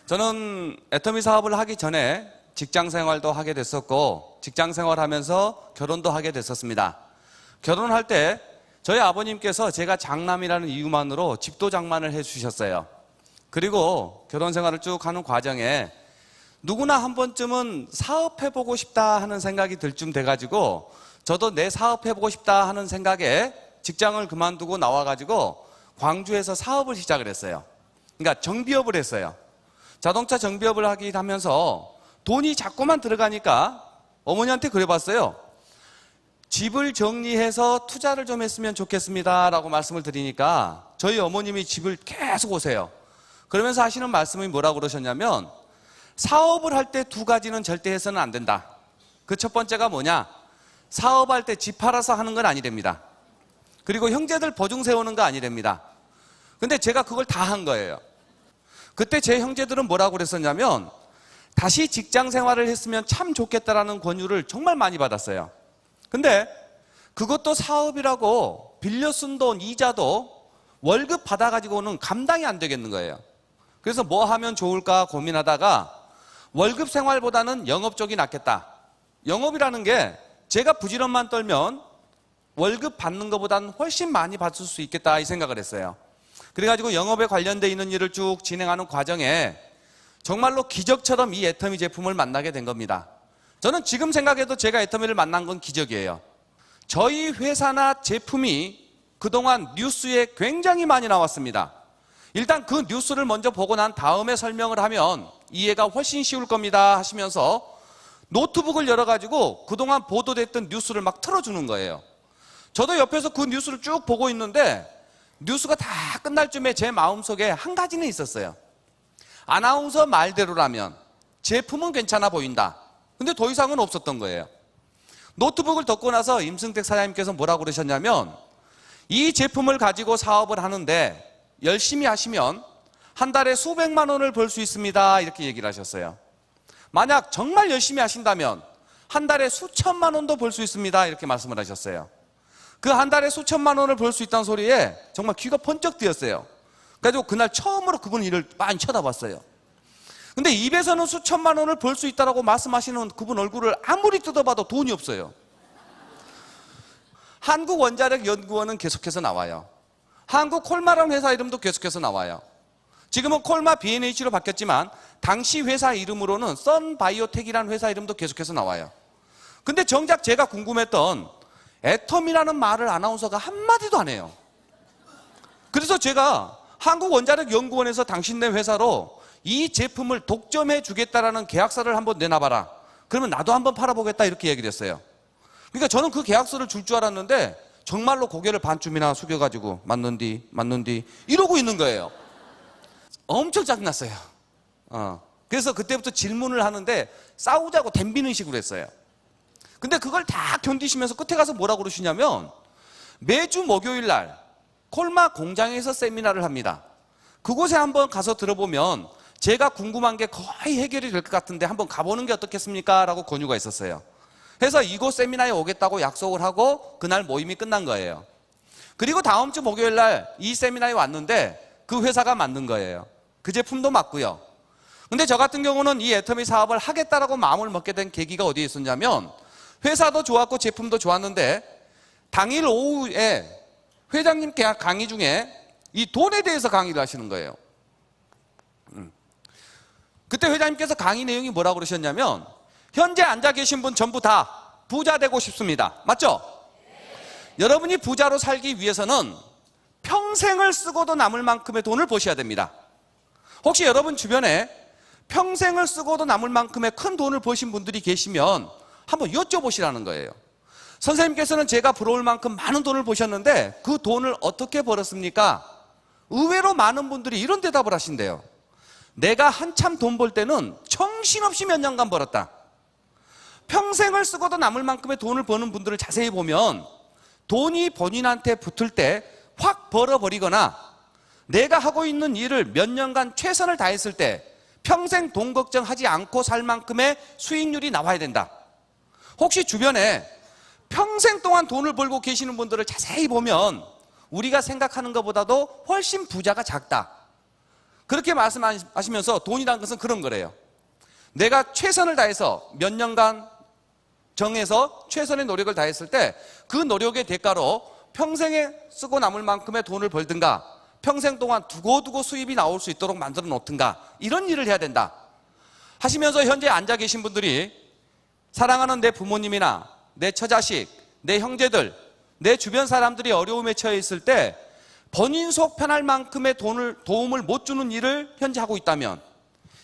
저는 애터미 사업을 하기 전에 직장 생활도 하게 됐었고 직장 생활하면서 결혼도 하게 됐었습니다. 결혼할 때 저희 아버님께서 제가 장남이라는 이유만으로 집도 장만을 해주셨어요. 그리고 결혼 생활을 쭉 하는 과정에 누구나 한 번쯤은 사업해보고 싶다 하는 생각이 들 쯤 돼가지고 저도 내 사업해보고 싶다 하는 생각에 직장을 그만두고 나와가지고 광주에서 사업을 시작을 했어요. 그러니까 정비업을 했어요. 자동차 정비업을 하긴 하면서 돈이 자꾸만 들어가니까 어머니한테 그래봤어요. 집을 정리해서 투자를 좀 했으면 좋겠습니다 라고 말씀을 드리니까 저희 어머님이 집을 계속 오세요. 그러면서 하시는 말씀이 뭐라고 그러셨냐면 사업을 할 때 두 가지는 절대 해서는 안 된다. 그 첫 번째가 뭐냐? 사업할 때 집 팔아서 하는 건 아니랍니다. 그리고 형제들 보증 세우는 거 아니랍니다. 근데 제가 그걸 다 한 거예요. 그때 제 형제들은 뭐라고 그랬었냐면 다시 직장 생활을 했으면 참 좋겠다라는 권유를 정말 많이 받았어요. 근데 그것도 사업이라고 빌려 쓴 돈 이자도 월급 받아가지고는 감당이 안 되겠는 거예요. 그래서 뭐 하면 좋을까 고민하다가 월급 생활보다는 영업 쪽이 낫겠다. 영업이라는 게 제가 부지런만 떨면 월급 받는 것보다는 훨씬 많이 받을 수 있겠다 이 생각을 했어요. 그래가지고 영업에 관련되어 있는 일을 쭉 진행하는 과정에 정말로 기적처럼 이 애터미 제품을 만나게 된 겁니다. 저는 지금 생각해도 제가 애터미를 만난 건 기적이에요. 저희 회사나 제품이 그동안 뉴스에 굉장히 많이 나왔습니다. 일단 그 뉴스를 먼저 보고 난 다음에 설명을 하면 이해가 훨씬 쉬울 겁니다 하시면서 노트북을 열어가지고 그동안 보도됐던 뉴스를 막 틀어주는 거예요. 저도 옆에서 그 뉴스를 쭉 보고 있는데 뉴스가 다 끝날 쯤에 제 마음속에 한 가지는 있었어요. 아나운서 말대로라면 제품은 괜찮아 보인다. 근데 더 이상은 없었던 거예요. 노트북을 덮고 나서 임승택 사장님께서 뭐라고 그러셨냐면 이 제품을 가지고 사업을 하는데 열심히 하시면 한 달에 수백만 원을 벌 수 있습니다 이렇게 얘기를 하셨어요. 만약 정말 열심히 하신다면 한 달에 수천만 원도 벌 수 있습니다 이렇게 말씀을 하셨어요. 그 한 달에 수천만 원을 벌 수 있다는 소리에 정말 귀가 번쩍 뜨였어요. 그래가지고 그날 처음으로 그분 일을 많이 쳐다봤어요. 근데 입에서는 수천만 원을 벌 수 있다고 말씀하시는 그분 얼굴을 아무리 뜯어봐도 돈이 없어요. 한국원자력연구원은 계속해서 나와요. 한국콜마라는 회사 이름도 계속해서 나와요. 지금은 콜마 B&H로 바뀌었지만 당시 회사 이름으로는 선바이오텍이라는 회사 이름도 계속해서 나와요. 근데 정작 제가 궁금했던 애텀이라는 말을 아나운서가 한마디도 안 해요. 그래서 제가 한국원자력연구원에서 당신네 회사로 이 제품을 독점해 주겠다라는 계약서를 한번 내놔봐라. 그러면 나도 한번 팔아보겠다 이렇게 얘기를 했어요. 그러니까 저는 그 계약서를 줄 줄 알았는데 정말로 고개를 반쯤이나 숙여가지고 맞는디 이러고 있는 거예요. 엄청 짜증났어요. 그래서 그때부터 질문을 하는데 싸우자고 덤비는 식으로 했어요. 근데 그걸 다 견디시면서 끝에 가서 뭐라고 그러시냐면 매주 목요일 날 콜마 공장에서 세미나를 합니다. 그곳에 한번 가서 들어보면 제가 궁금한 게 거의 해결이 될 것 같은데 한번 가보는 게 어떻겠습니까? 라고 권유가 있었어요. 그래서 이곳 세미나에 오겠다고 약속을 하고 그날 모임이 끝난 거예요. 그리고 다음 주 목요일 날 이 세미나에 왔는데 그 회사가 맞는 거예요. 그 제품도 맞고요. 근데 저 같은 경우는 이 애터미 사업을 하겠다라고 마음을 먹게 된 계기가 어디에 있었냐면 회사도 좋았고 제품도 좋았는데 당일 오후에 회장님 강의 중에 이 돈에 대해서 강의를 하시는 거예요. 그때 회장님께서 강의 내용이 뭐라고 그러셨냐면 현재 앉아 계신 분 전부 다 부자 되고 싶습니다. 맞죠? 여러분이 부자로 살기 위해서는 평생을 쓰고도 남을 만큼의 돈을 버셔야 됩니다. 혹시 여러분 주변에 평생을 쓰고도 남을 만큼의 큰 돈을 버신 분들이 계시면 한번 여쭤보시라는 거예요. 선생님께서는 제가 부러울 만큼 많은 돈을 버셨는데 그 돈을 어떻게 벌었습니까? 의외로 많은 분들이 이런 대답을 하신대요. 내가 한참 돈 벌 때는 정신없이 몇 년간 벌었다. 평생을 쓰고도 남을 만큼의 돈을 버는 분들을 자세히 보면 돈이 본인한테 붙을 때 확 벌어버리거나 내가 하고 있는 일을 몇 년간 최선을 다했을 때 평생 돈 걱정하지 않고 살 만큼의 수익률이 나와야 된다. 혹시 주변에 평생 동안 돈을 벌고 계시는 분들을 자세히 보면 우리가 생각하는 것보다도 훨씬 부자가 작다. 그렇게 말씀하시면서 돈이라는 것은 그런 거래요. 내가 최선을 다해서 몇 년간 정해서 최선의 노력을 다했을 때 그 노력의 대가로 평생에 쓰고 남을 만큼의 돈을 벌든가 평생 동안 두고두고 수입이 나올 수 있도록 만들어 놓든가 이런 일을 해야 된다 하시면서 현재 앉아 계신 분들이 사랑하는 내 부모님이나 내 처자식, 내 형제들, 내 주변 사람들이 어려움에 처해 있을 때 본인 속 편할 만큼의 도움을 못 주는 일을 현재 하고 있다면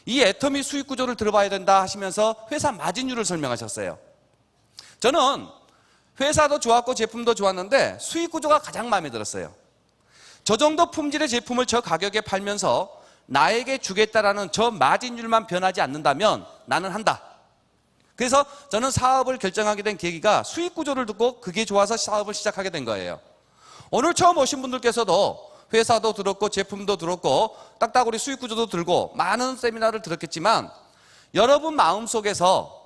이 애터미 수익 구조를 들어봐야 된다 하시면서 회사 마진율을 설명하셨어요. 저는 회사도 좋았고 제품도 좋았는데 수익 구조가 가장 마음에 들었어요. 저 정도 품질의 제품을 저 가격에 팔면서 나에게 주겠다라는 저 마진율만 변하지 않는다면 나는 한다. 그래서 저는 사업을 결정하게 된 계기가 수익 구조를 듣고 그게 좋아서 사업을 시작하게 된 거예요. 오늘 처음 오신 분들께서도 회사도 들었고 제품도 들었고 딱따구리 수익 구조도 들고 많은 세미나를 들었겠지만 여러분 마음속에서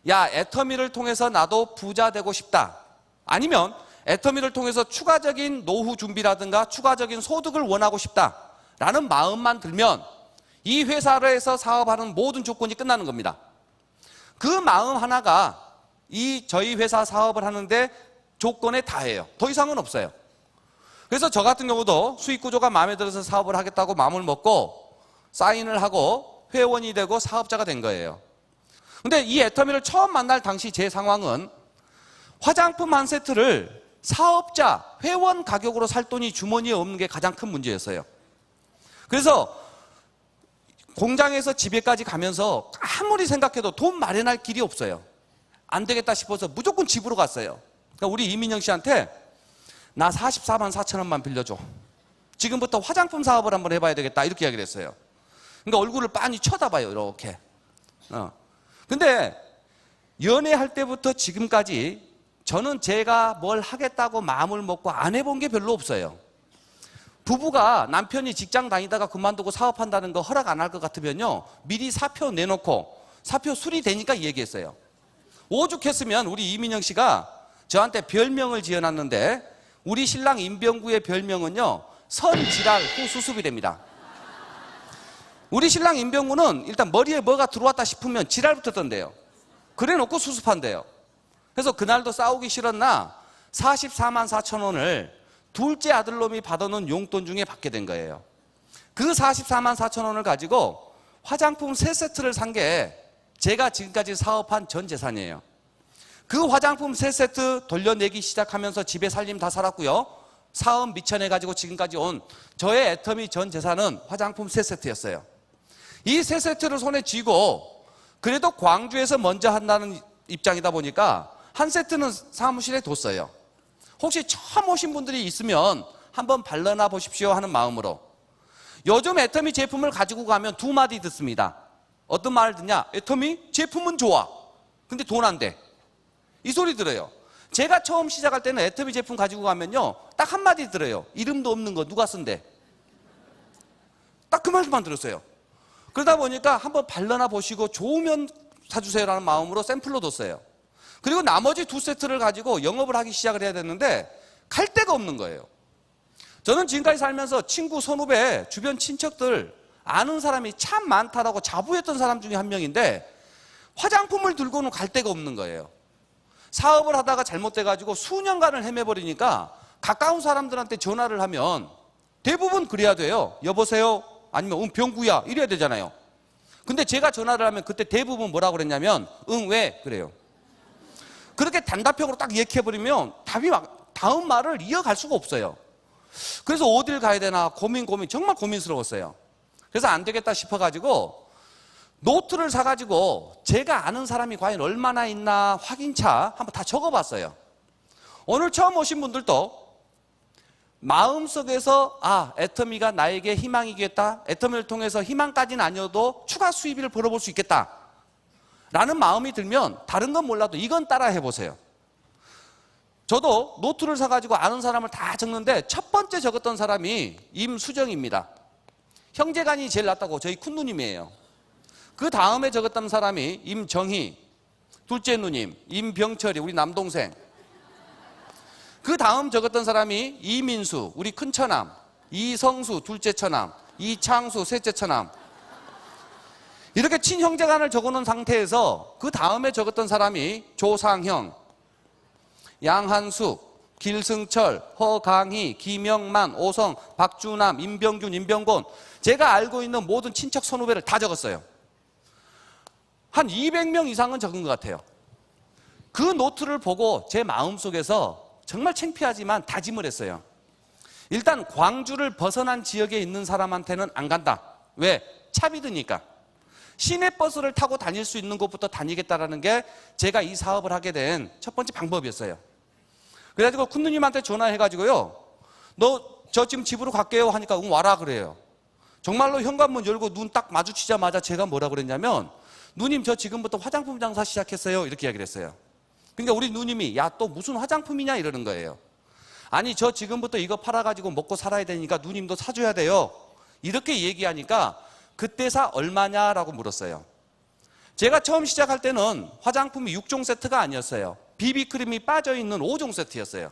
야, 애터미를 통해서 나도 부자 되고 싶다. 아니면 애터미를 통해서 추가적인 노후 준비라든가 추가적인 소득을 원하고 싶다라는 마음만 들면 이 회사에서 사업하는 모든 조건이 끝나는 겁니다. 그 마음 하나가 저희 회사 사업을 하는데 조건에 다해요. 더 이상은 없어요. 그래서 저 같은 경우도 수익 구조가 마음에 들어서 사업을 하겠다고 마음을 먹고 사인을 하고 회원이 되고 사업자가 된 거예요. 근데 이 애터미를 처음 만날 당시 제 상황은 화장품 한 세트를 사업자, 회원 가격으로 살 돈이 주머니에 없는 게 가장 큰 문제였어요. 그래서 공장에서 집에까지 가면서 아무리 생각해도 돈 마련할 길이 없어요. 안 되겠다 싶어서 무조건 집으로 갔어요. 그러니까 우리 이민영 씨한테 나 44만 4천 원만 빌려줘. 지금부터 화장품 사업을 한번 해봐야 되겠다 이렇게 이야기를 했어요. 그러니까 얼굴을 빤히 쳐다봐요 이렇게. 근데 연애할 때부터 지금까지 저는 제가 뭘 하겠다고 마음을 먹고 안 해본 게 별로 없어요. 부부가 남편이 직장 다니다가 그만두고 사업한다는 거 허락 안 할 것 같으면요 미리 사표 내놓고 사표 수리되니까 얘기했어요. 오죽했으면 우리 이민영 씨가 저한테 별명을 지어놨는데 우리 신랑 임병구의 별명은요 선지랄 후 수습이랍니다. 우리 신랑 임병구는 일단 머리에 뭐가 들어왔다 싶으면 지랄부터 던데요. 그래 놓고 수습한대요. 그래서 그날도 싸우기 싫었나 44만 4천 원을 둘째 아들놈이 받아놓은 용돈 중에 받게 된 거예요. 그 44만 4천 원을 가지고 화장품 3세트를 산 게 제가 지금까지 사업한 전 재산이에요. 그 화장품 3세트 돌려내기 시작하면서 집에 살림 다 살았고요. 사업 미천해가지고 지금까지 온 저의 애터미 전 재산은 화장품 3세트였어요. 이 3세트를 손에 쥐고 그래도 광주에서 먼저 한다는 입장이다 보니까 한 세트는 사무실에 뒀어요. 혹시 처음 오신 분들이 있으면 한번 발라나 보십시오 하는 마음으로. 요즘 애터미 제품을 가지고 가면 두 마디 듣습니다. 어떤 말을 듣냐? 애터미 제품은 좋아. 근데 돈 안 돼. 이 소리 들어요. 제가 처음 시작할 때는 애터미 제품 가지고 가면요 딱 한마디 들어요. 이름도 없는 거 누가 쓴대. 딱 그 말만 들었어요. 그러다 보니까 한번 발라나 보시고 좋으면 사주세요라는 마음으로 샘플로 뒀어요. 그리고 나머지 2세트를 가지고 영업을 하기 시작을 해야 되는데 갈 데가 없는 거예요. 저는 지금까지 살면서 친구, 선후배, 주변 친척들 아는 사람이 참 많다라고 자부했던 사람 중에 한 명인데 화장품을 들고는 갈 데가 없는 거예요. 사업을 하다가 잘못돼가지고 수년간을 헤매버리니까 가까운 사람들한테 전화를 하면 대부분 그래야 돼요. 여보세요? 아니면 응 병구야 이래야 되잖아요. 근데 제가 전화를 하면 그때 대부분 뭐라고 그랬냐면 응 왜? 그래요. 그렇게 단답형으로 딱 얘기해버리면 답이 다음 말을 이어갈 수가 없어요. 그래서 어딜 가야 되나 고민 정말 고민스러웠어요. 그래서 안 되겠다 싶어가지고 노트를 사가지고 제가 아는 사람이 과연 얼마나 있나 확인차 한번 다 적어봤어요. 오늘 처음 오신 분들도 마음속에서 애터미가 나에게 희망이겠다. 애터미를 통해서 희망까지는 아니어도 추가 수입을 벌어볼 수 있겠다 라는 마음이 들면 다른 건 몰라도 이건 따라 해보세요. 저도 노트를 사가지고 아는 사람을 다 적는데 첫 번째 적었던 사람이 임수정입니다. 형제간이 제일 낫다고 저희 큰누님이에요. 그 다음에 적었던 사람이 임정희, 둘째 누님, 임병철이 우리 남동생. 그 다음 적었던 사람이 이민수, 우리 큰처남, 이성수, 둘째 처남, 이창수 셋째 처남. 이렇게 친형제간을 적어놓은 상태에서 그 다음에 적었던 사람이 조상형, 양한숙, 길승철, 허강희, 김영만, 오성, 박주남, 임병균, 임병곤, 제가 알고 있는 모든 친척 선후배를 다 적었어요. 한 200명 이상은 적은 것 같아요. 그 노트를 보고 제 마음속에서 정말 창피하지만 다짐을 했어요. 일단 광주를 벗어난 지역에 있는 사람한테는 안 간다. 왜? 차비 드니까. 시내버스를 타고 다닐 수 있는 곳부터 다니겠다라는 게 제가 이 사업을 하게 된 첫 번째 방법이었어요. 그래가지고 쿤누님한테 전화해가지고요, 너 저 지금 집으로 갈게요 하니까 응 와라 그래요. 정말로 현관문 열고 눈 딱 마주치자마자 제가 뭐라 그랬냐면, 누님 저 지금부터 화장품 장사 시작했어요 이렇게 이야기를 했어요. 그러니까 우리 누님이 야 또 무슨 화장품이냐 이러는 거예요. 아니 저 지금부터 이거 팔아가지고 먹고 살아야 되니까 누님도 사줘야 돼요 이렇게 얘기하니까 그때사 얼마냐라고 물었어요. 제가 처음 시작할 때는 화장품이 6종 세트가 아니었어요. 비비크림이 빠져있는 5종 세트였어요.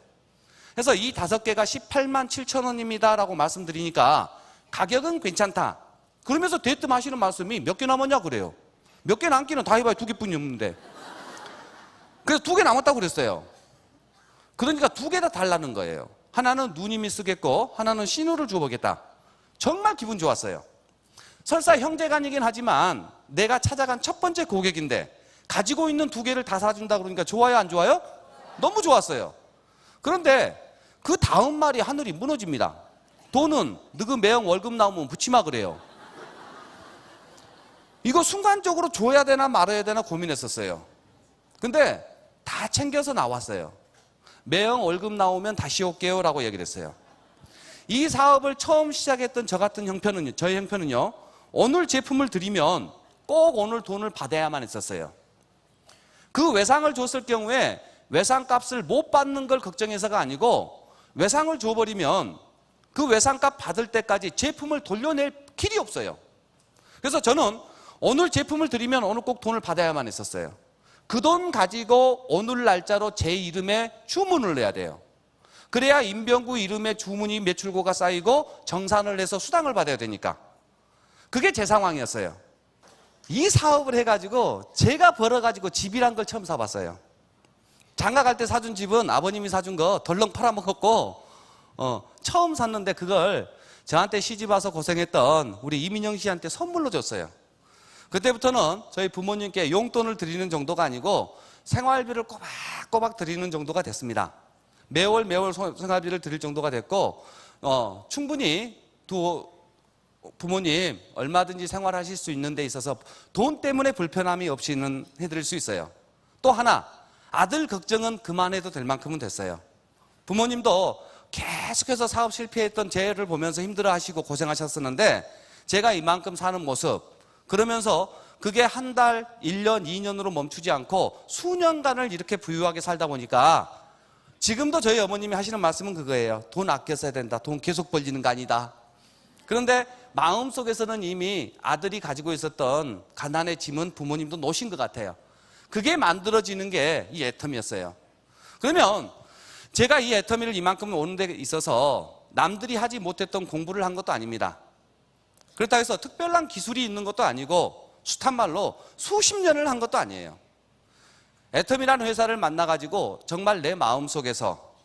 그래서 이 5개가 18만 7천 원입니다 라고 말씀드리니까 가격은 괜찮다 그러면서 대뜸 하시는 말씀이 몇 개 남았냐 그래요. 몇 개 남기는 다 해봐야 2개뿐이 없는데. 그래서 2개 남았다고 그랬어요. 그러니까 2개 다 달라는 거예요. 하나는 누님이 쓰겠고 하나는 신우를 줘보겠다. 정말 기분 좋았어요. 설사 형제간이긴 하지만 내가 찾아간 첫 번째 고객인데 가지고 있는 2개를 다 사준다 그러니까 좋아요 안 좋아요? 너무 좋았어요. 그런데 그 다음 말이 하늘이 무너집니다. 돈은 너그 매형 월급 나오면 붙이마 그래요. 이거 순간적으로 줘야 되나 말아야 되나 고민했었어요. 근데 다 챙겨서 나왔어요. 매형 월급 나오면 다시 올게요 라고 얘기를 했어요. 이 사업을 처음 시작했던 저 같은 형편은요, 저희 형편은요, 오늘 제품을 드리면 꼭 오늘 돈을 받아야만 했었어요. 그 외상을 줬을 경우에 외상값을 못 받는 걸 걱정해서가 아니고, 외상을 줘버리면 그 외상값 받을 때까지 제품을 돌려낼 길이 없어요. 그래서 저는 오늘 제품을 드리면 오늘 꼭 돈을 받아야만 했었어요. 그 돈 가지고 오늘 날짜로 제 이름에 주문을 내야 돼요. 그래야 임병구 이름에 주문이 매출고가 쌓이고 정산을 해서 수당을 받아야 되니까. 그게 제 상황이었어요. 이 사업을 해가지고 제가 벌어가지고 집이란 걸 처음 사봤어요. 장가 갈 때 사준 집은 아버님이 사준 거 덜렁 팔아먹었고, 처음 샀는데 그걸 저한테 시집 와서 고생했던 우리 이민영 씨한테 선물로 줬어요. 그때부터는 저희 부모님께 용돈을 드리는 정도가 아니고 생활비를 꼬박꼬박 드리는 정도가 됐습니다. 매월 생활비를 드릴 정도가 됐고, 충분히 두 부모님 얼마든지 생활하실 수 있는 데 있어서 돈 때문에 불편함이 없이는 해드릴 수 있어요. 또 하나, 아들 걱정은 그만해도 될 만큼은 됐어요. 부모님도 계속해서 사업 실패했던 재해를 보면서 힘들어하시고 고생하셨었는데 제가 이만큼 사는 모습, 그러면서 그게 한 달, 1년, 2년으로 멈추지 않고 수년간을 이렇게 부유하게 살다 보니까 지금도 저희 어머님이 하시는 말씀은 그거예요. 돈 아껴 써야 된다. 돈 계속 벌리는 거 아니다. 그런데 마음속에서는 이미 아들이 가지고 있었던 가난의 짐은 부모님도 놓으신 것 같아요. 그게 만들어지는 게 이 애터미였어요. 그러면 제가 이 애터미를 이만큼 오는 데 있어서 남들이 하지 못했던 공부를 한 것도 아닙니다. 그렇다고 해서 특별한 기술이 있는 것도 아니고 숱한 말로 수십 년을 한 것도 아니에요. 애터미라는 회사를 만나가지고 정말 내 마음속에서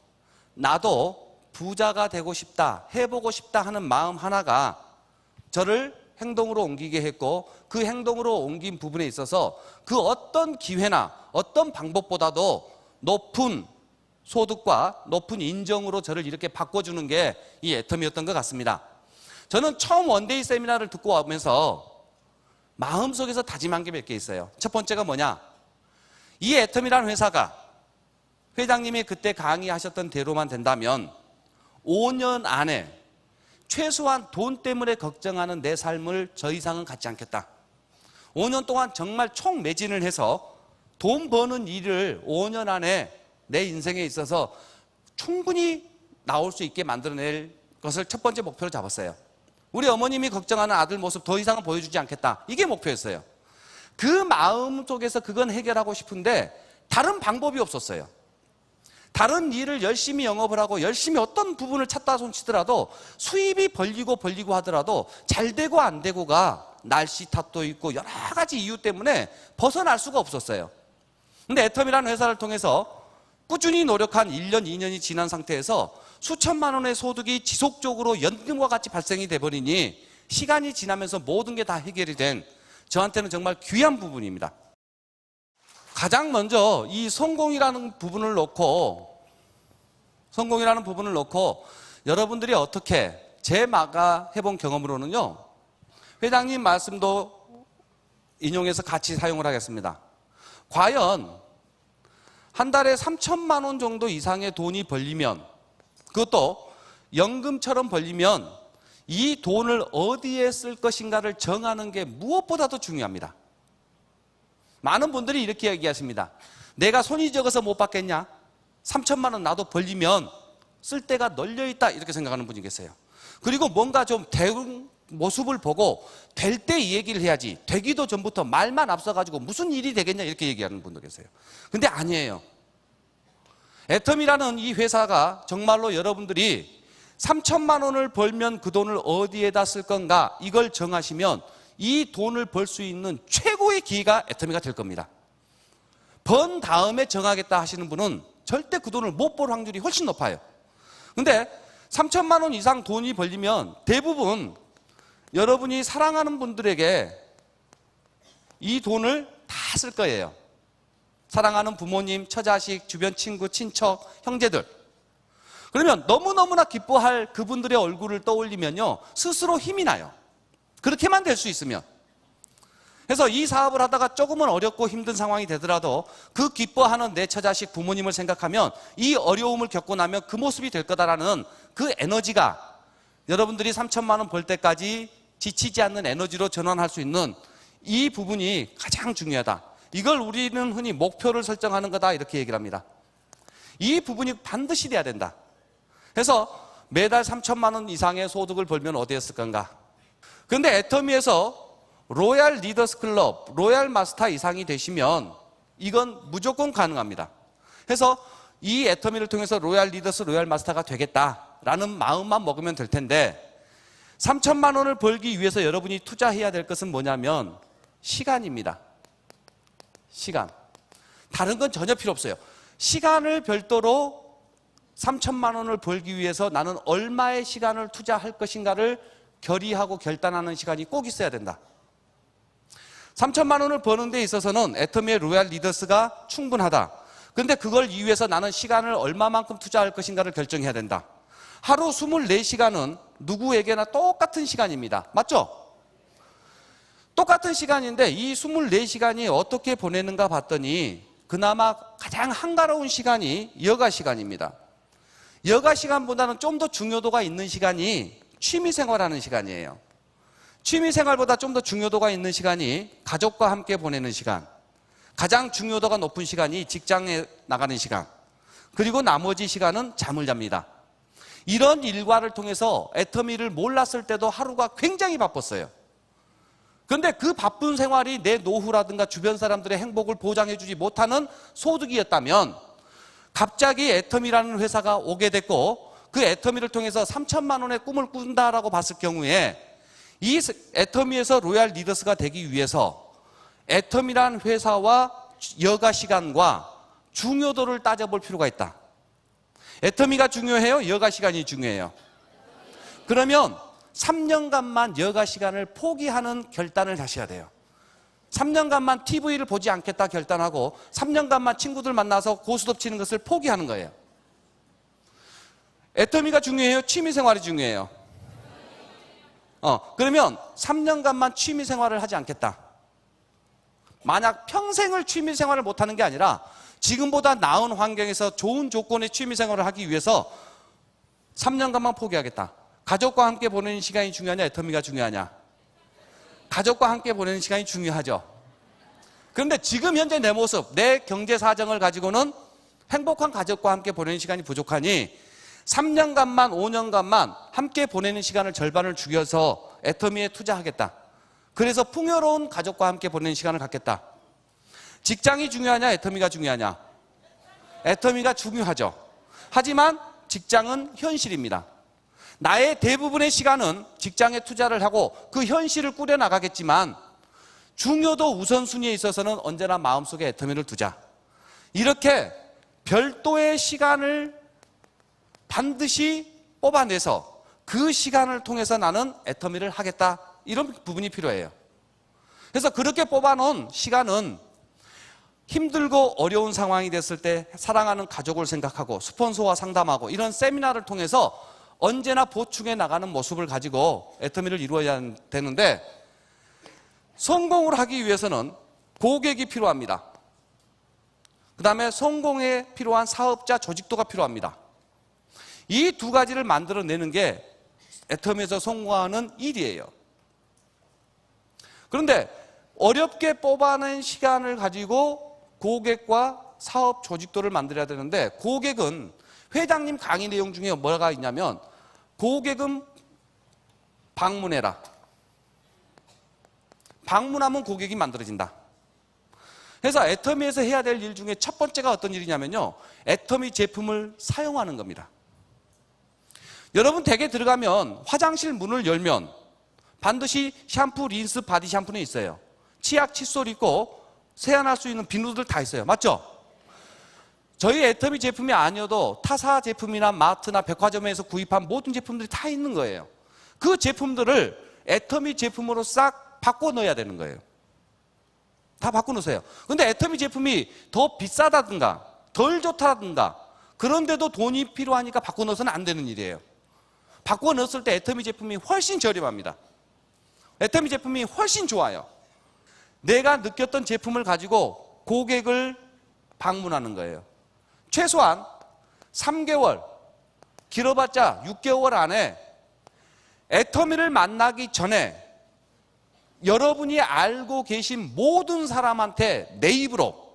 나도 부자가 되고 싶다, 해보고 싶다 하는 마음 하나가 저를 행동으로 옮기게 했고, 그 행동으로 옮긴 부분에 있어서 그 어떤 기회나 어떤 방법보다도 높은 소득과 높은 인정으로 저를 이렇게 바꿔주는 게 이 애터미였던 것 같습니다. 저는 처음 원데이 세미나를 듣고 오면서 마음속에서 다짐한 게 몇 개 있어요. 첫 번째가 뭐냐? 이 애터미라는 회사가 회장님이 그때 강의하셨던 대로만 된다면 5년 안에 최소한 돈 때문에 걱정하는 내 삶을 저 이상은 갖지 않겠다. 5년 동안 정말 총매진을 해서 돈 버는 일을 5년 안에 내 인생에 있어서 충분히 나올 수 있게 만들어낼 것을 첫 번째 목표로 잡았어요. 우리 어머님이 걱정하는 아들 모습 더 이상은 보여주지 않겠다. 이게 목표였어요. 그 마음 속에서 그건 해결하고 싶은데 다른 방법이 없었어요. 다른 일을 열심히 영업을 하고 열심히 어떤 부분을 찾다 손치더라도 수입이 벌리고 하더라도 잘 되고 안 되고가 날씨 탓도 있고 여러 가지 이유 때문에 벗어날 수가 없었어요. 근데 애텀이라는 회사를 통해서 꾸준히 노력한 1년, 2년이 지난 상태에서 수천만 원의 소득이 지속적으로 연금과 같이 발생이 돼버리니 시간이 지나면서 모든 게 다 해결이 된 저한테는 정말 귀한 부분입니다. 가장 먼저 이 성공이라는 부분을 놓고 여러분들이 어떻게 제가 해본 경험으로는요, 회장님 말씀도 인용해서 같이 사용을 하겠습니다. 과연 한 달에 3천만 원 정도 이상의 돈이 벌리면, 그것도 연금처럼 벌리면 이 돈을 어디에 쓸 것인가를 정하는 게 무엇보다도 중요합니다. 많은 분들이 이렇게 얘기하십니다. 내가 손이 적어서 못 받겠냐? 3천만 원 나도 벌리면 쓸 데가 널려있다, 이렇게 생각하는 분이 계세요. 그리고 뭔가 좀 대응 모습을 보고 될 때 이 얘기를 해야지, 되기도 전부터 말만 앞서가지고 무슨 일이 되겠냐, 이렇게 얘기하는 분도 계세요. 근데 아니에요. 애텀이라는 이 회사가 정말로 여러분들이 3천만 원을 벌면 그 돈을 어디에다 쓸 건가, 이걸 정하시면 이 돈을 벌 수 있는 최고의 기회가 애터미가 될 겁니다. 번 다음에 정하겠다 하시는 분은 절대 그 돈을 못 벌 확률이 훨씬 높아요. 근데 3천만 원 이상 돈이 벌리면 대부분 여러분이 사랑하는 분들에게 이 돈을 다 쓸 거예요. 사랑하는 부모님, 처자식, 주변 친구, 친척, 형제들. 그러면 너무너무나 기뻐할 그분들의 얼굴을 떠올리면요, 스스로 힘이 나요. 그렇게만 될 수 있으면. 그래서 이 사업을 하다가 조금은 어렵고 힘든 상황이 되더라도 그 기뻐하는 내 처자식, 부모님을 생각하면 이 어려움을 겪고 나면 그 모습이 될 거다라는 그 에너지가 여러분들이 3천만 원 벌 때까지 지치지 않는 에너지로 전환할 수 있는 이 부분이 가장 중요하다. 이걸 우리는 흔히 목표를 설정하는 거다, 이렇게 얘기를 합니다. 이 부분이 반드시 돼야 된다. 그래서 매달 3천만 원 이상의 소득을 벌면 어디에 쓸 건가? 그런데 애터미에서 로얄 리더스 클럽, 로얄 마스터 이상이 되시면 이건 무조건 가능합니다. 그래서 이 애터미를 통해서 로얄 리더스, 로얄 마스터가 되겠다라는 마음만 먹으면 될 텐데, 3천만 원을 벌기 위해서 여러분이 투자해야 될 것은 뭐냐면 시간입니다. 시간. 다른 건 전혀 필요 없어요. 시간을 별도로 3천만 원을 벌기 위해서 나는 얼마의 시간을 투자할 것인가를 결의하고 결단하는 시간이 꼭 있어야 된다. 3천만 원을 버는 데 있어서는 애터미의 로얄 리더스가 충분하다. 그런데 그걸 위해서 나는 시간을 얼마만큼 투자할 것인가를 결정해야 된다. 하루 24시간은 누구에게나 똑같은 시간입니다. 맞죠? 똑같은 시간인데 이 24시간이 어떻게 보내는가 봤더니 그나마 가장 한가로운 시간이 여가 시간입니다. 여가 시간보다는 좀 더 중요도가 있는 시간이 취미생활하는 시간이에요. 취미생활보다 좀 더 중요도가 있는 시간이 가족과 함께 보내는 시간, 가장 중요도가 높은 시간이 직장에 나가는 시간, 그리고 나머지 시간은 잠을 잡니다. 이런 일과를 통해서 애터미를 몰랐을 때도 하루가 굉장히 바빴어요. 그런데 그 바쁜 생활이 내 노후라든가 주변 사람들의 행복을 보장해주지 못하는 소득이었다면 갑자기 애터미라는 회사가 오게 됐고 그 애터미를 통해서 3천만 원의 꿈을 꾼다라고 봤을 경우에 이 애터미에서 로얄 리더스가 되기 위해서 애터미라는 회사와 여가 시간과 중요도를 따져볼 필요가 있다. 애터미가 중요해요? 여가 시간이 중요해요? 그러면 3년간만 여가 시간을 포기하는 결단을 하셔야 돼요. 3년간만 TV를 보지 않겠다 결단하고 3년간만 친구들 만나서 고스톱 치는 것을 포기하는 거예요. 애터미가 중요해요? 취미생활이 중요해요? 그러면 3년간만 취미생활을 하지 않겠다. 만약 평생을 취미생활을 못하는 게 아니라 지금보다 나은 환경에서 좋은 조건의 취미생활을 하기 위해서 3년간만 포기하겠다. 가족과 함께 보내는 시간이 중요하냐, 애터미가 중요하냐? 가족과 함께 보내는 시간이 중요하죠. 그런데 지금 현재 내 모습, 내 경제 사정을 가지고는 행복한 가족과 함께 보내는 시간이 부족하니 3년간만, 5년간만 함께 보내는 시간을 절반을 죽여서 애터미에 투자하겠다. 그래서 풍요로운 가족과 함께 보내는 시간을 갖겠다. 직장이 중요하냐, 애터미가 중요하냐? 애터미가 중요하죠. 하지만 직장은 현실입니다. 나의 대부분의 시간은 직장에 투자를 하고 그 현실을 꾸려나가겠지만 중요도 우선순위에 있어서는 언제나 마음속에 애터미를 두자. 이렇게 별도의 시간을 반드시 뽑아내서 그 시간을 통해서 나는 애터미를 하겠다. 이런 부분이 필요해요. 그래서 그렇게 뽑아놓은 시간은 힘들고 어려운 상황이 됐을 때 사랑하는 가족을 생각하고 스폰서와 상담하고 이런 세미나를 통해서 언제나 보충해 나가는 모습을 가지고 애터미를 이루어야 되는데, 성공을 하기 위해서는 고객이 필요합니다. 그 다음에 성공에 필요한 사업자 조직도가 필요합니다. 이 두 가지를 만들어내는 게 애터미에서 성공하는 일이에요. 그런데 어렵게 뽑아낸 시간을 가지고 고객과 사업 조직도를 만들어야 되는데, 고객은 회장님 강의 내용 중에 뭐가 있냐면 고객은 방문해라. 방문하면 고객이 만들어진다. 그래서 애터미에서 해야 될 일 중에 첫 번째가 어떤 일이냐면요, 애터미 제품을 사용하는 겁니다. 여러분 댁에 들어가면 화장실 문을 열면 반드시 샴푸, 린스, 바디 샴푸는 있어요. 치약, 칫솔 있고 세안할 수 있는 비누들 다 있어요. 맞죠? 저희 애터미 제품이 아니어도 타사 제품이나 마트나 백화점에서 구입한 모든 제품들이 다 있는 거예요. 그 제품들을 애터미 제품으로 싹 바꿔 넣어야 되는 거예요. 다 바꿔 놓으세요. 근데 애터미 제품이 더 비싸다든가 덜 좋다든가 그런데도 돈이 필요하니까 바꿔 넣어서는 안 되는 일이에요. 바꿔 넣었을 때 애터미 제품이 훨씬 저렴합니다. 애터미 제품이 훨씬 좋아요. 내가 느꼈던 제품을 가지고 고객을 방문하는 거예요. 최소한 3개월, 길어봤자 6개월 안에 애터미를 만나기 전에 여러분이 알고 계신 모든 사람한테 내 입으로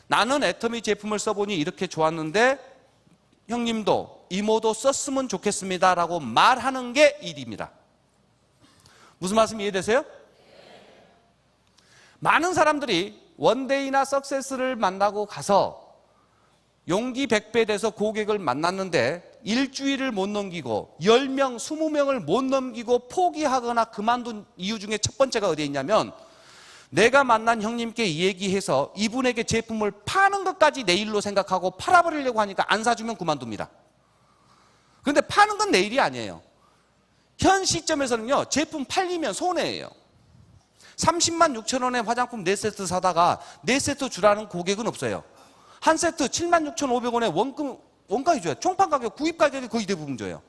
나는 애터미 제품을 써보니 이렇게 좋았는데 형님도 이모도 썼으면 좋겠습니다 라고 말하는 게 일입니다. 무슨 말씀 이해되세요? 많은 사람들이 원데이나 석세스를 만나고 가서 용기 100배 돼서 고객을 만났는데 일주일을 못 넘기고 10명, 20명을 못 넘기고 포기하거나 그만둔 이유 중에 첫 번째가 어디에 있냐면, 내가 만난 형님께 얘기해서 이분에게 제품을 파는 것까지 내 일로 생각하고 팔아버리려고 하니까 안 사주면 그만둡니다. 그런데 파는 건 내 일이 아니에요. 현 시점에서는요, 제품 팔리면 손해예요. 30만 6천 원에 화장품 4세트 사다가 4세트 주라는 고객은 없어요. 한 세트 76,500원에 원가 해줘요. 총판 가격, 구입 가격이 거의 대부분 줘요.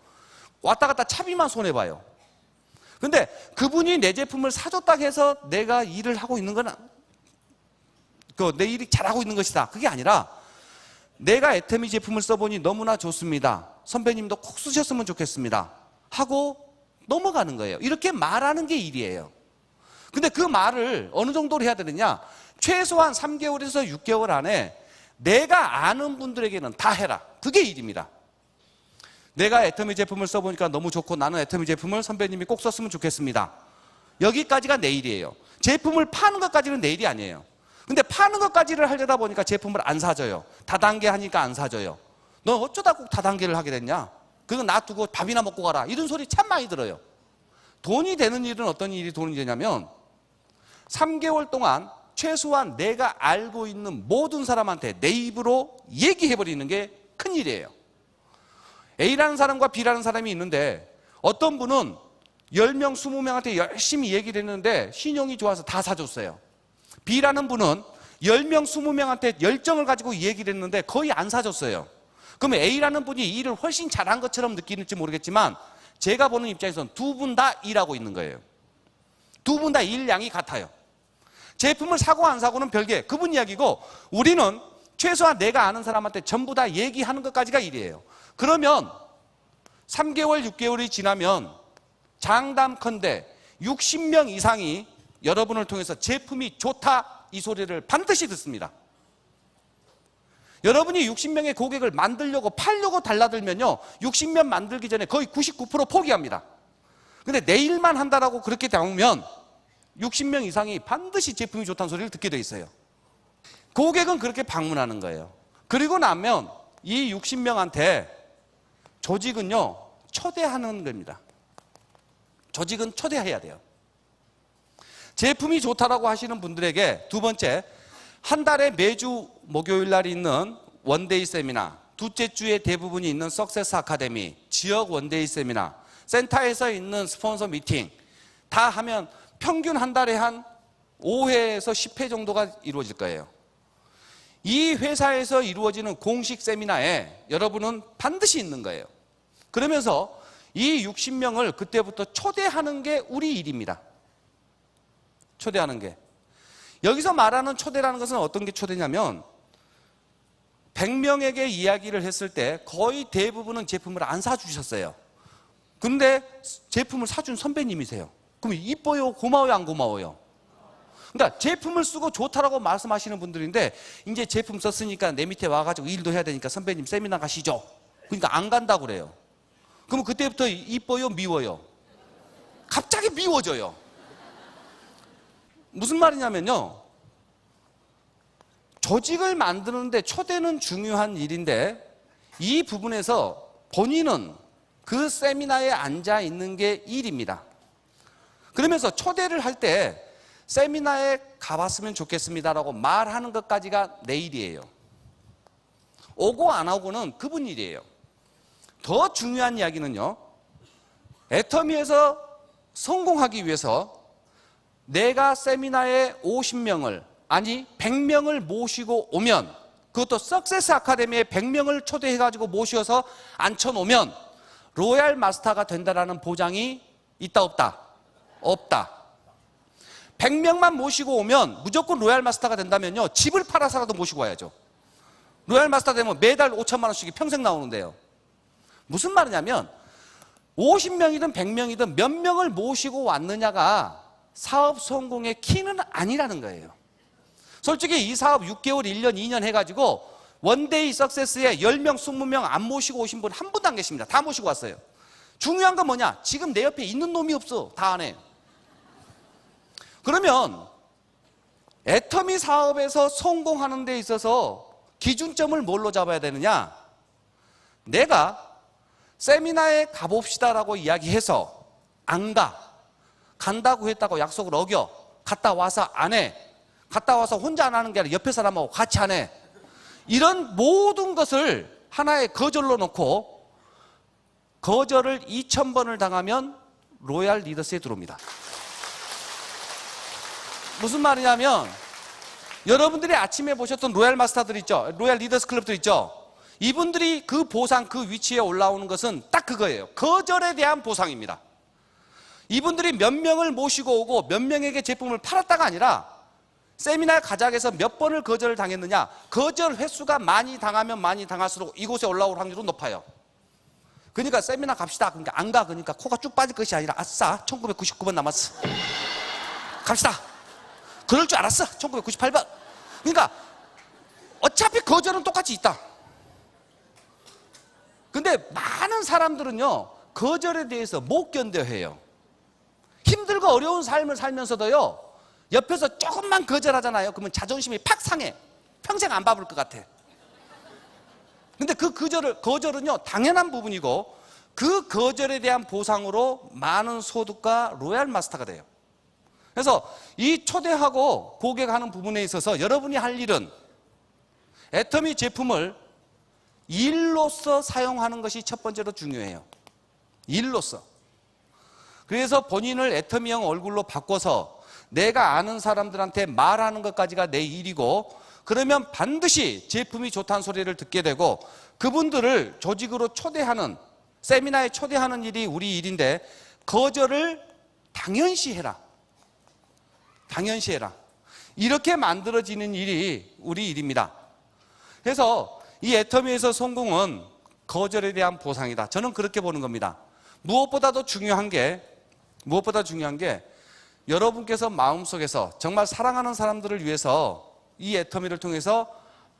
왔다 갔다 차비만 손해봐요. 근데 그분이 내 제품을 사줬다고 해서 내가 일을 하고 있는 건, 내 일이 잘하고 있는 것이다. 그게 아니라, 내가 애터미 제품을 써보니 너무나 좋습니다. 선배님도 꼭 쓰셨으면 좋겠습니다. 하고 넘어가는 거예요. 이렇게 말하는 게 일이에요. 근데 그 말을 어느 정도로 해야 되느냐? 최소한 3개월에서 6개월 안에 내가 아는 분들에게는 다 해라. 그게 일입니다. 내가 애터미 제품을 써보니까 너무 좋고 나는 애터미 제품을 선배님이 꼭 썼으면 좋겠습니다. 여기까지가 내 일이에요. 제품을 파는 것까지는 내 일이 아니에요. 근데 파는 것까지를 하려다 보니까 제품을 안 사줘요. 다단계 하니까 안 사줘요. 너 어쩌다 꼭 다단계를 하게 됐냐? 그거 놔두고 밥이나 먹고 가라. 이런 소리 참 많이 들어요. 돈이 되는 일은 어떤 일이 돈이 되냐면 3개월 동안 최소한 내가 알고 있는 모든 사람한테 내 입으로 얘기해버리는 게 큰일이에요. A라는 사람과 B라는 사람이 있는데 어떤 분은 10명, 20명한테 열심히 얘기를 했는데 신용이 좋아서 다 사줬어요. B라는 분은 10명, 20명한테 열정을 가지고 얘기를 했는데 거의 안 사줬어요. 그러면 A라는 분이 일을 훨씬 잘한 것처럼 느끼는지 모르겠지만 제가 보는 입장에서는 두 분 다 일하고 있는 거예요. 두 분 다 일량이 같아요. 제품을 사고 안 사고는 별개, 그분 이야기고, 우리는 최소한 내가 아는 사람한테 전부 다 얘기하는 것까지가 일이에요. 그러면 3개월, 6개월이 지나면 장담컨대 60명 이상이 여러분을 통해서 제품이 좋다 이 소리를 반드시 듣습니다. 여러분이 60명의 고객을 만들려고 팔려고 달라들면요, 60명 만들기 전에 거의 99% 포기합니다. 근데 내일만 한다라고 그렇게 나오면 60명 이상이 반드시 제품이 좋다는 소리를 듣게 돼 있어요. 고객은 그렇게 방문하는 거예요. 그리고 나면 이 60명한테 조직은요, 초대하는 겁니다. 조직은 초대해야 돼요. 제품이 좋다라고 하시는 분들에게 두 번째, 한 달에 매주 목요일 날 있는 원데이 세미나, 둘째 주에 대부분이 있는 석세스 아카데미, 지역 원데이 세미나, 센터에서 있는 스폰서 미팅 다 하면 평균 한 달에 한 5회에서 10회 정도가 이루어질 거예요. 이 회사에서 이루어지는 공식 세미나에 여러분은 반드시 있는 거예요. 그러면서 이 60명을 그때부터 초대하는 게 우리 일입니다. 초대하는 게. 여기서 말하는 초대라는 것은 어떤 게 초대냐면 100명에게 이야기를 했을 때 거의 대부분은 제품을 안 사주셨어요. 근데 제품을 사준 선배님이세요. 그럼 이뻐요? 고마워요? 안 고마워요? 그러니까 제품을 쓰고 좋다라고 말씀하시는 분들인데 이제 제품 썼으니까 내 밑에 와가지고 일도 해야 되니까 선배님 세미나 가시죠. 그러니까 안 간다고 그래요. 그러면 그때부터 이뻐요? 미워요? 갑자기 미워져요. 무슨 말이냐면요, 조직을 만드는데 초대는 중요한 일인데 이 부분에서 본인은 그 세미나에 앉아 있는 게 일입니다. 그러면서 초대를 할 때 세미나에 가봤으면 좋겠습니다라고 말하는 것까지가 내 일이에요. 오고 안 오고는 그분 일이에요. 더 중요한 이야기는요, 애터미에서 성공하기 위해서 내가 세미나에 50명을 아니 100명을 모시고 오면, 그것도 석세스 아카데미에 100명을 초대해가지고 모셔서 앉혀놓으면 로얄 마스터가 된다라는 보장이 있다 없다? 없다. 100명만 모시고 오면 무조건 로얄 마스터가 된다면요, 집을 팔아서라도 모시고 와야죠. 로얄 마스터 되면 매달 5천만 원씩이 평생 나오는데요. 무슨 말이냐면 50명이든 100명이든 몇 명을 모시고 왔느냐가 사업 성공의 키는 아니라는 거예요. 솔직히 이 사업 6개월, 1년, 2년 해가지고 원데이 석세스에 10명, 20명 안 모시고 오신 분 한 분도 안 계십니다. 다 모시고 왔어요. 중요한 건 뭐냐? 지금 내 옆에 있는 놈이 없어. 다 안 해. 그러면 애터미 사업에서 성공하는 데 있어서 기준점을 뭘로 잡아야 되느냐? 내가 세미나에 가봅시다라고 이야기해서 안 가. 간다고 했다고 약속을 어겨. 갔다 와서 안 해. 갔다 와서 혼자 안 하는 게 아니라 옆에 사람하고 같이 안 해. 이런 모든 것을 하나의 거절로 놓고 거절을 2000번을 당하면 로얄 리더스에 들어옵니다. 무슨 말이냐면 여러분들이 아침에 보셨던 로얄 마스터들 있죠? 로얄 리더스 클럽들 있죠? 이분들이 그 보상, 그 위치에 올라오는 것은 딱 그거예요. 거절에 대한 보상입니다. 이분들이 몇 명을 모시고 오고 몇 명에게 제품을 팔았다가 아니라 세미나 가작에서 몇 번을 거절을 당했느냐, 거절 횟수가 많이 당하면 많이 당할수록 이곳에 올라올 확률은 높아요. 그러니까 세미나 갑시다. 그러니까 안 가. 그러니까 코가 쭉 빠질 것이 아니라 아싸 1999번 남았어. 갑시다. 그럴 줄 알았어. 1998번. 그러니까 어차피 거절은 똑같이 있다. 근데 많은 사람들은요, 거절에 대해서 못 견뎌해요. 힘들고 어려운 삶을 살면서도요, 옆에서 조금만 거절하잖아요. 그러면 자존심이 팍 상해. 평생 안 밟을 것 같아. 근데 그 거절은요, 당연한 부분이고 그 거절에 대한 보상으로 많은 소득과 로얄 마스터가 돼요. 그래서 이 초대하고 고객하는 부분에 있어서 여러분이 할 일은 애터미 제품을 일로서 사용하는 것이 첫 번째로 중요해요. 일로서. 그래서 본인을 애터미형 얼굴로 바꿔서 내가 아는 사람들한테 말하는 것까지가 내 일이고, 그러면 반드시 제품이 좋다는 소리를 듣게 되고 그분들을 조직으로 초대하는, 세미나에 초대하는 일이 우리 일인데 거절을 당연시해라. 당연시해라. 이렇게 만들어지는 일이 우리 일입니다. 그래서 이 애터미에서 성공은 거절에 대한 보상이다. 저는 그렇게 보는 겁니다. 무엇보다도 중요한 게 여러분께서 마음속에서 정말 사랑하는 사람들을 위해서 이 애터미를 통해서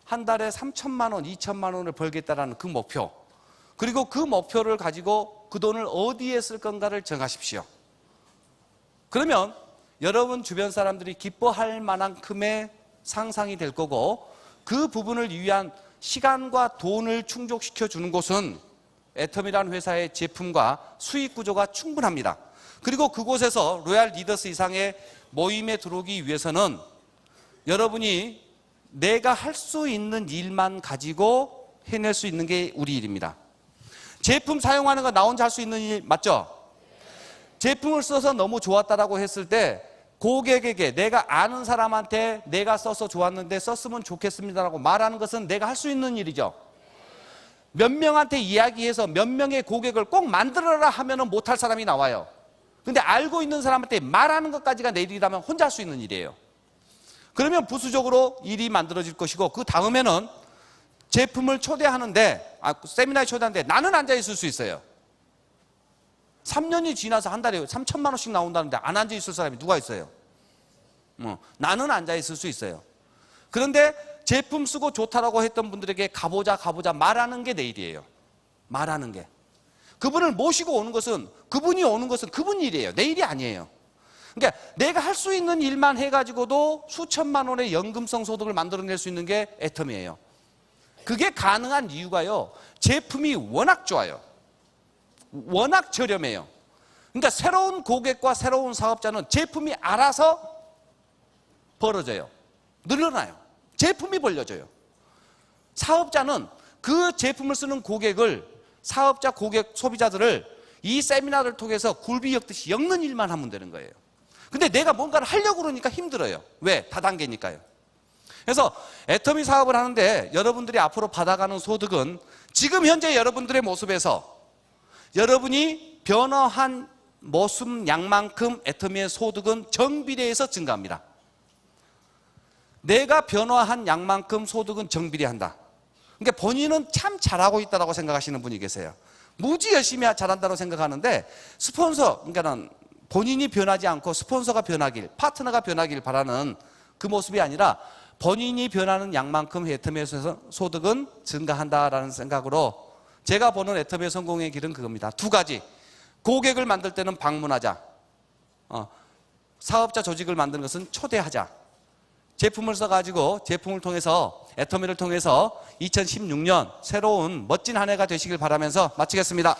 한 달에 3천만 원, 2천만 원을 벌겠다라는 그 목표, 그리고 그 목표를 가지고 그 돈을 어디에 쓸 건가를 정하십시오. 그러면 여러분 주변 사람들이 기뻐할 만한큼의 상상이 될 거고 그 부분을 위한 시간과 돈을 충족시켜 주는 곳은 애텀이라는 회사의 제품과 수익 구조가 충분합니다. 그리고 그곳에서 로얄 리더스 이상의 모임에 들어오기 위해서는 여러분이 내가 할 수 있는 일만 가지고 해낼 수 있는 게 우리 일입니다. 제품 사용하는 거 나 혼자 할 수 있는 일 맞죠? 제품을 써서 너무 좋았다라고 했을 때 고객에게 내가 아는 사람한테 내가 써서 좋았는데 썼으면 좋겠습니다라고 말하는 것은 내가 할 수 있는 일이죠. 몇 명한테 이야기해서 몇 명의 고객을 꼭 만들어라 하면은 못할 사람이 나와요. 근데 알고 있는 사람한테 말하는 것까지가 내 일이라면 혼자 할 수 있는 일이에요. 그러면 부수적으로 일이 만들어질 것이고, 그 다음에는 제품을 초대하는데, 세미나에 초대하는데 나는 앉아 있을 수 있어요. 3년이 지나서 한 달에 3천만 원씩 나온다는데 안 앉아 있을 사람이 누가 있어요? 나는 앉아 있을 수 있어요. 그런데 제품 쓰고 좋다라고 했던 분들에게 가보자 말하는 게 내 일이에요. 말하는 게. 그분을 모시고 오는 것은, 그분이 오는 것은 그분 일이에요. 내 일이 아니에요. 그러니까 내가 할 수 있는 일만 해가지고도 수천만 원의 연금성 소득을 만들어낼 수 있는 게 애텀이에요. 그게 가능한 이유가요, 제품이 워낙 좋아요. 워낙 저렴해요. 그러니까 새로운 고객과 새로운 사업자는 제품이 알아서 벌어져요. 늘어나요. 제품이 벌려져요. 사업자는 그 제품을 쓰는 고객을, 사업자, 고객, 소비자들을 이 세미나를 통해서 굴비 엮듯이 엮는 일만 하면 되는 거예요. 근데 내가 뭔가를 하려고 그러니까 힘들어요. 왜? 다단계니까요. 그래서 애터미 사업을 하는데 여러분들이 앞으로 받아가는 소득은 지금 현재 여러분들의 모습에서 여러분이 변화한 모습 양만큼 애터미의 소득은 정비례해서 증가합니다. 내가 변화한 양만큼 소득은 정비례한다. 그러니까 본인은 참 잘하고 있다고 생각하시는 분이 계세요. 무지 열심히 잘한다고 생각하는데 스폰서, 그러니까는 본인이 변하지 않고 스폰서가 변하길, 파트너가 변하길 바라는 그 모습이 아니라 본인이 변하는 양만큼 애터미의 소득은 증가한다라는 생각으로 제가 보는 애터미의 성공의 길은 그겁니다. 두 가지. 고객을 만들 때는 방문하자. 사업자 조직을 만드는 것은 초대하자. 제품을 써가지고 제품을 통해서, 애터미를 통해서 2016년 새로운 멋진 한 해가 되시길 바라면서 마치겠습니다.